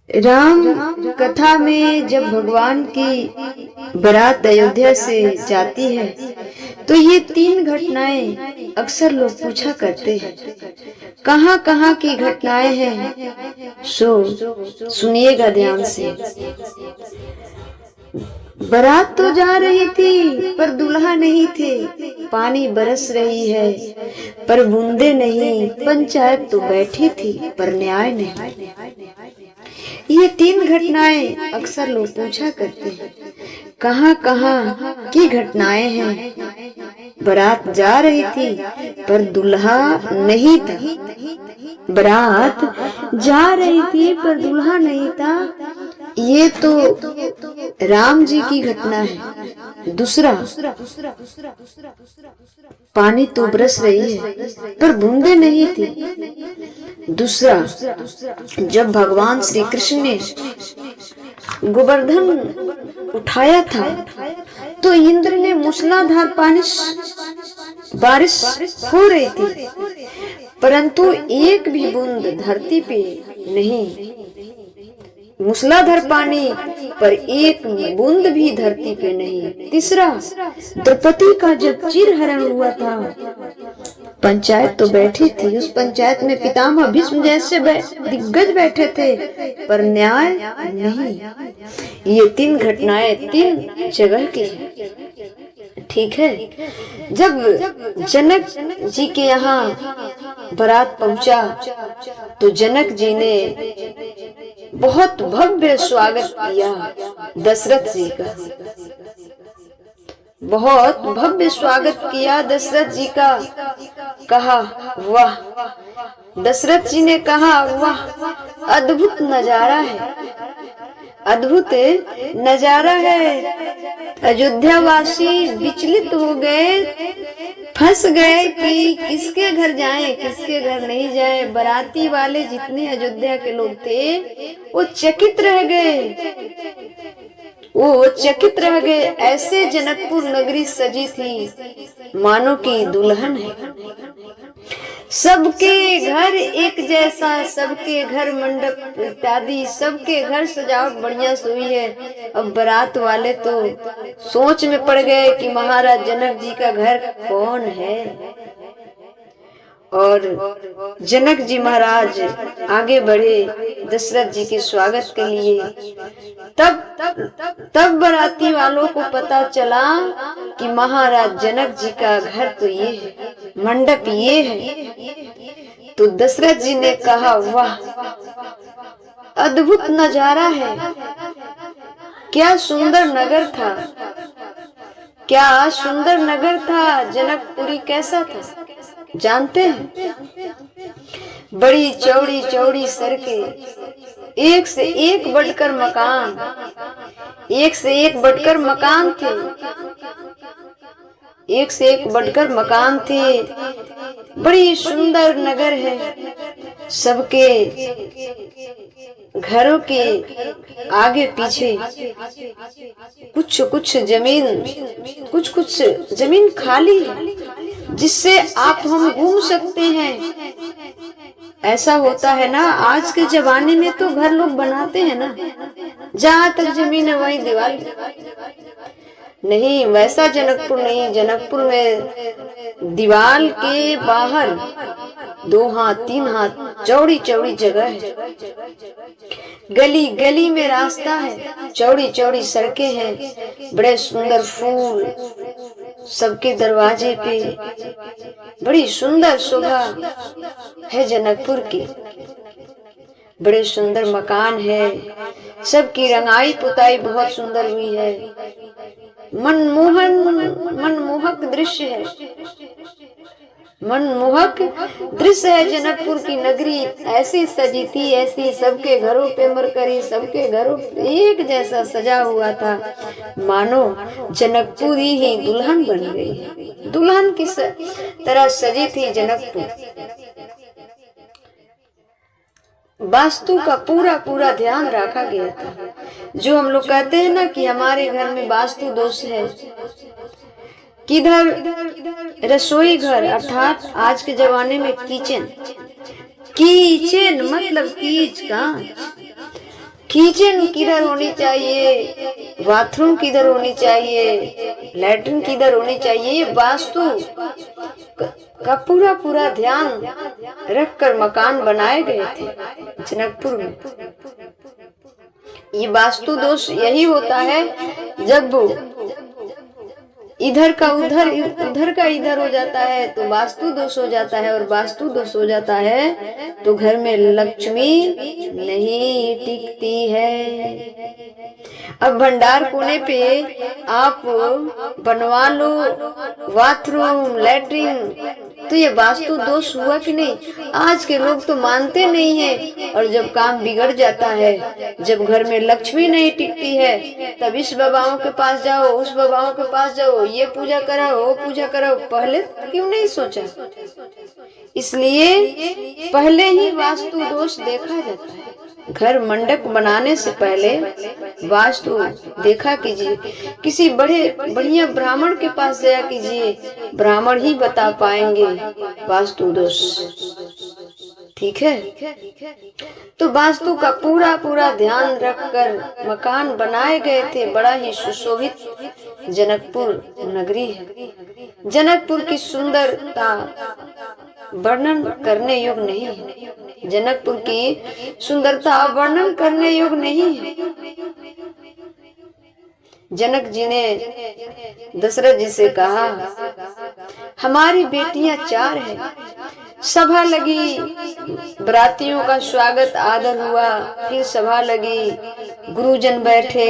राम कथा में जब भगवान की बारात अयोध्या से जाती है तो ये तीन घटनाएं अक्सर लोग पूछा करते हैं, कहाँ कहाँ की घटनाएं हैं। सुनिएगा ध्यान से। बारात तो जा रही थी पर दूल्हा नहीं थे, पानी बरस रही है पर बूंदे नहीं, पंचायत तो बैठी थी पर न्याय नहीं। ये तीन घटनाएं अक्सर लोग पूछा करते हैं, कहाँ कहाँ की घटनाएं हैं। बारात जा रही थी पर दूल्हा नहीं था। बारात जा रही थी पर दूल्हा नहीं था, ये तो राम जी की घटना है। दूसरा, पानी तो बरस रही है पर बूंदे नहीं थी। दूसरा, जब भगवान श्री कृष्ण ने गोवर्धन उठाया था तो इंद्र ने मूसलाधार बारिश हो रही थी, परंतु एक भी बूंद धरती पे नहीं। मूसलाधार पानी पर एक बूंद भी धरती पे नहीं। तीसरा, द्रौपदी का जब चीरहरण हुआ था, पंचायत तो बैठी थी, उस पंचायत में पितामह भीष्म जैसे दिग्गज बैठे थे पर न्याय नहीं। ये तीन घटनाएं तीन जगह की हैं, ठीक है। जब जनक जी के यहाँ बारात पहुंचा तो जनक जी ने बहुत भव्य स्वागत किया दशरथ जी का। बहुत भव्य स्वागत किया दशरथ जी का। कहा वाह, दशरथ जी ने कहा वाह, अद्भुत नजारा है, अद्भुत नजारा है। अयोध्या वासी विचलित हो गए, फंस गए कि किसके घर जाएं, किसके घर नहीं जाएं। बाराती वाले जितने अयोध्या के लोग थे वो चकित रह गए, वो चकित रह गए। ऐसे जनकपुर नगरी सजी थी मानो की दुल्हन है। सबके घर एक जैसा, सबके घर मंडप इत्यादि, सबके घर सजावट बढ़िया से हुई है। अब बारात वाले तो सोच में पड़ गए कि महाराज जनक जी का घर कौन है। और जनक जी महाराज आगे बढ़े दशरथ जी के स्वागत के लिए। तब बाराती वालों को पता चला कि महाराज जनक जी का घर तो ये है, मंडप ये है। तो दशरथ जी ने कहा वाह, अद्भुत नजारा है, क्या सुंदर नगर था, क्या सुंदर नगर था। जनकपुरी कैसा था जानते हैं? बड़ी चौड़ी चौड़ी सड़कें, एक से एक बढ़कर मकान, एक से एक बढ़कर मकान थे, एक से एक बढ़कर मकान थे। बड़ी सुंदर नगर है। सबके घरों के आगे पीछे कुछ कुछ जमीन खाली है जिससे आप हम घूम सकते हैं। ऐसा होता है ना, आज के जमाने में तो घर लोग बनाते हैं ना, जहाँ तक जमीन है वहीं दीवार। नहीं, वैसा जनकपुर नहीं। जनकपुर में दीवार के बाहर 2 हाथ 3 हाथ चौड़ी चौड़ी जगह है, गली गली में रास्ता है, चौड़ी चौड़ी सड़कें हैं, बड़े सुंदर फूल सबके दरवाजे पे। बड़ी सुंदर शोभा है जनकपुर की, बड़े सुंदर मकान है, सबकी रंगाई पुताई बहुत सुंदर हुई है। मनमोहक दृश्य है, मनमोहक दृश्य है। जनकपुर की नगरी ऐसी सजी थी, ऐसी सबके घरों पे मरकरी, सबके घरों एक जैसा सजा हुआ था, मानो जनकपुर ही दुल्हन बन गई है। दुल्हन की तरह सजी थी जनकपुर। वास्तु का पूरा ध्यान रखा गया था। जो हम लोग कहते हैं ना कि हमारे घर में वास्तु दोष है, किधर रसोई घर अर्थात आज के जमाने में किचन मतलब कीच कांच, किचन किधर होनी चाहिए, बाथरूम किधर होनी चाहिए, लैट्रिन किधर होनी चाहिए, ये वास्तु का पूरा पूरा ध्यान रखकर मकान बनाए गए थे जनकपुर में। ये वास्तु दोष यही होता है जब इधर का उधर, उधर का इधर हो जाता है तो वास्तु दोष हो जाता है, और वास्तु दोष हो जाता है तो घर में लक्ष्मी नहीं टिकती है। अब भंडार कोने पे आप बनवा लो बाथरूम लैट्रिन, तो ये वास्तु दोष हुआ कि नहीं? आज के लोग तो मानते नहीं है, और जब काम बिगड़ जाता है, जब घर में लक्ष्मी नहीं टिकती है, तब इस बाबाओं के पास जाओ, उस बाबाओं के पास जाओ, ये पूजा कराओ, वो पूजा कराओ। पहले क्यों नहीं सोचा? इसलिए पहले ही वास्तु दोष देखा जाता है। घर मंडप बनाने से पहले वास्तु देखा कीजिए, किसी बड़े बढ़िया ब्राह्मण के पास जाया कीजिए, ब्राह्मण ही बता पाएंगे वास्तु दोष। ठीक है, तो वास्तु का पूरा पूरा ध्यान रखकर मकान बनाए गए थे। बड़ा ही सुशोभित जनकपुर नगरी है। जनकपुर की सुंदरता वर्णन करने योग्य नहीं है। जनकपुर की सुंदरता वर्णन करने योग्य नहीं है। जनक जी ने दशरथ जी से कहा, हमारी बेटियां 4 हैं। सभा लगी, बरातियों का स्वागत आदर हुआ, फिर सभा लगी, गुरुजन बैठे,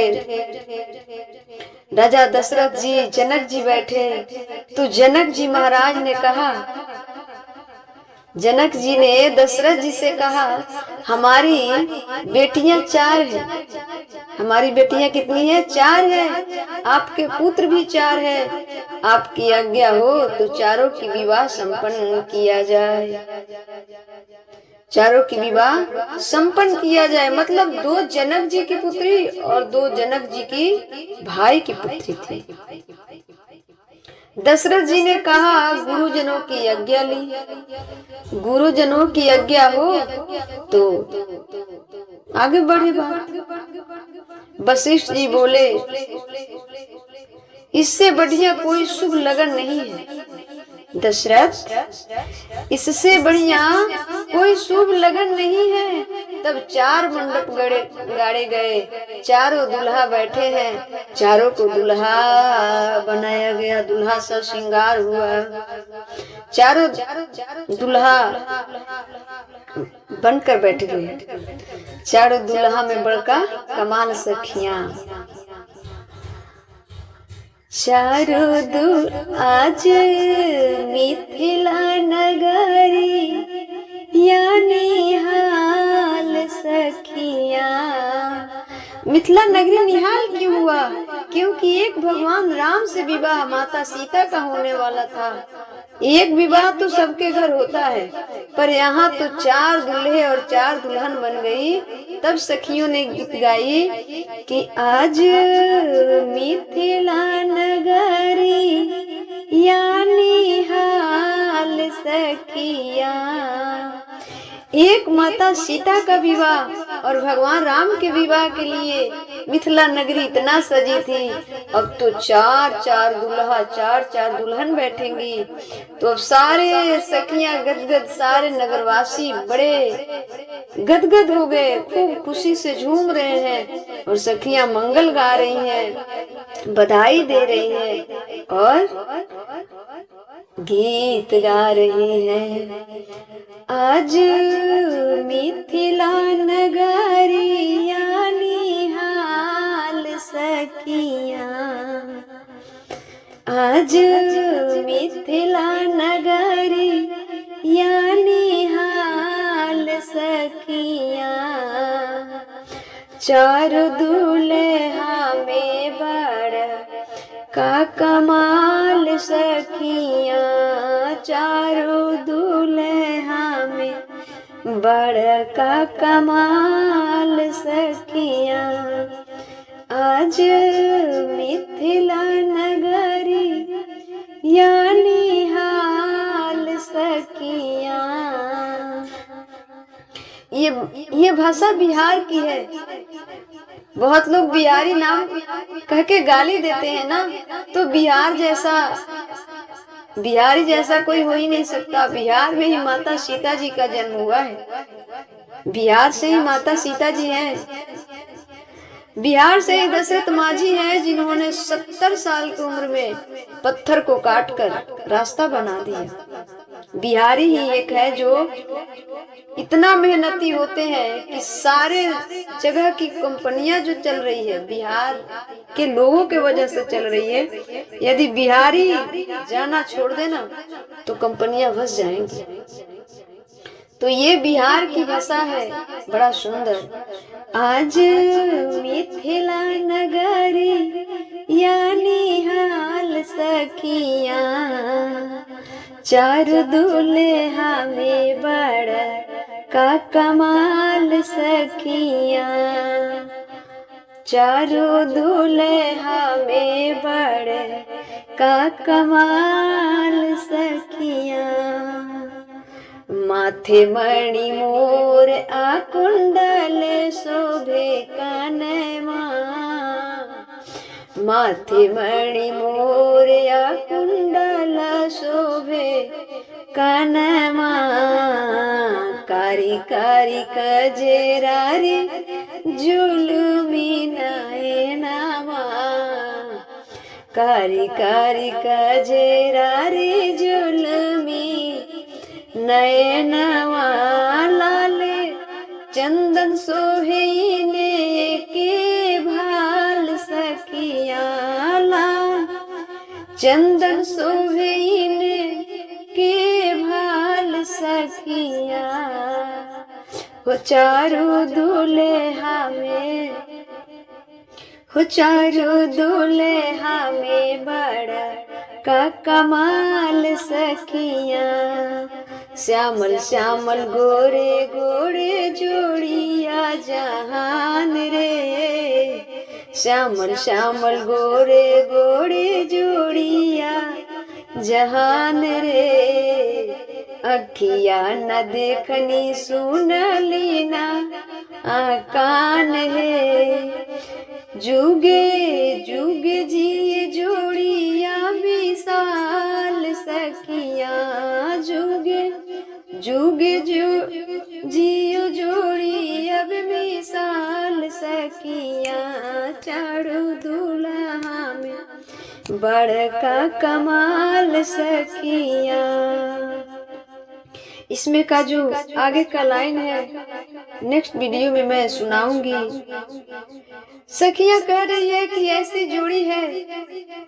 राजा दशरथ जी, जनक जी बैठे। तो जनक जी महाराज ने कहा, जनक जी ने दशरथ जी से कहा, हमारी बेटियां 4 हैं। हमारी बेटियां कितनी है? 4 है। आपके पुत्र भी 4 है। आपकी आज्ञा हो तो चारों की विवाह संपन्न किया जाए। चारों की विवाह संपन्न किया जाए, मतलब 2 जनक जी की पुत्री और 2 जनक जी की भाई की पुत्री थी। दशरथ जी ने कहा, गुरुजनों की आज्ञा ली। गुरुजनों की आज्ञा हो तो आगे बढ़े बात। वशिष्ठ जी बोले, इससे बढ़िया कोई शुभ लगन नहीं है दशरथ, इससे बढ़िया कोई शुभ लगन नहीं है। तब 4 मंडप गाड़े गए, चारों दुल्हा बैठे हैं, चारों को दुल्हा बनाया गया, दुल्हा सा श्रृंगार हुआ। चारों दुल्हा बनकर बैठ गए। चारों दुल्हा में बड़का कमाल सखियां। चारों आज मिथिला नगरी यानी हाल सखिया। मिथिला नगरी निहाल क्यों हुआ? क्योंकि एक भगवान राम से विवाह माता सीता का होने वाला था। एक विवाह तो सबके घर होता है, पर यहाँ तो 4 दूल्हे और 4 दुल्हन बन गई। तब सखियों ने गीत गाई कि आज मिथिला नगरी यानी हाल सखिया। एक माता सीता का विवाह और भगवान राम के विवाह के लिए मिथिला नगरी इतना सजी थी। अब तो 4-4 दूल्हा 4-4 दुल्हन बैठेंगी। तो अब सारे सखियां गदगद, सारे नगरवासी बड़े गदगद हो गए, खूब खुशी से झूम रहे हैं और सखियां मंगल गा रही हैं, बधाई दे रही हैं और गीत गा रही हैं। आज मिथिला नगरी यानी हाल सखिया। आज मिथिला नगरी यानी हाल सखिया। 4 दूल्हा में बड़ का कमाल सखिया। 4 दूल्हा में बड़ का कमाल सखिया। आज मिथिला नगरी यानी हाल सखिया। ये भाषा बिहार की है। बहुत लोग बिहारी नाम कह के गाली देते हैं ना, तो बिहारी जैसा कोई हो ही नहीं सकता। बिहार में ही माता सीता जी का जन्म हुआ है, बिहार से ही माता सीता जी हैं। बिहार से ही दशरथ माझी हैं, जिन्होंने 70 साल की उम्र में पत्थर को काटकर रास्ता बना दिया। बिहारी ही एक है जो इतना मेहनती होते हैं कि सारे जगह की कंपनियां जो चल रही है बिहार के लोगों के वजह से चल रही है। यदि बिहारी जाना छोड़ देना तो कंपनियां फंस जाएंगी। तो ये बिहार की भाषा है, बड़ा सुंदर। आज मिथिला नगरी यानी हाल सखिया, चार दुल्हा में बड़ा का कमाल सखिया, चारों दुल्हा में बड़े का कमाल सखिया। माथे मणि मोर आ कुंडल शोभे कानमा, माथे मणि मोर आ कुंडल शोभे कानमा, कारी कारी कजेरारी जुलुमी नयनमा, कारी कारी कजेरारी जुलुमी नयनवा, लाले चंदन सोहेने के भाल सखिया, लाल चंदन सोहेने के भाल सखिया। हो चारों दुल्हा में, हो चारों दुल्हा में बड़ा का कमाल सखिया, श्यामल श्यामल गोरे गोरे जोड़िया जहान रे, श्यामल श्यामल गोरे गोरे जोड़िया जहान रे, अखिया न देखनी सुनली ना कान है, जुगे जुगे जिए जोड़िया विशाल सखिया, जुगे जुगे जियो जोड़ी अब विशाल सखिया, चारों दुल्हा में बड़का कमाल सखिया। इसमें का जो आगे का लाइन है नेक्स्ट वीडियो में मैं सुनाऊंगी। सखियां कह रही है कि ऐसी जोड़ी है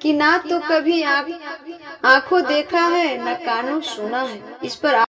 कि ना तो कभी आंखों देखा है ना कानों सुना है। इस पर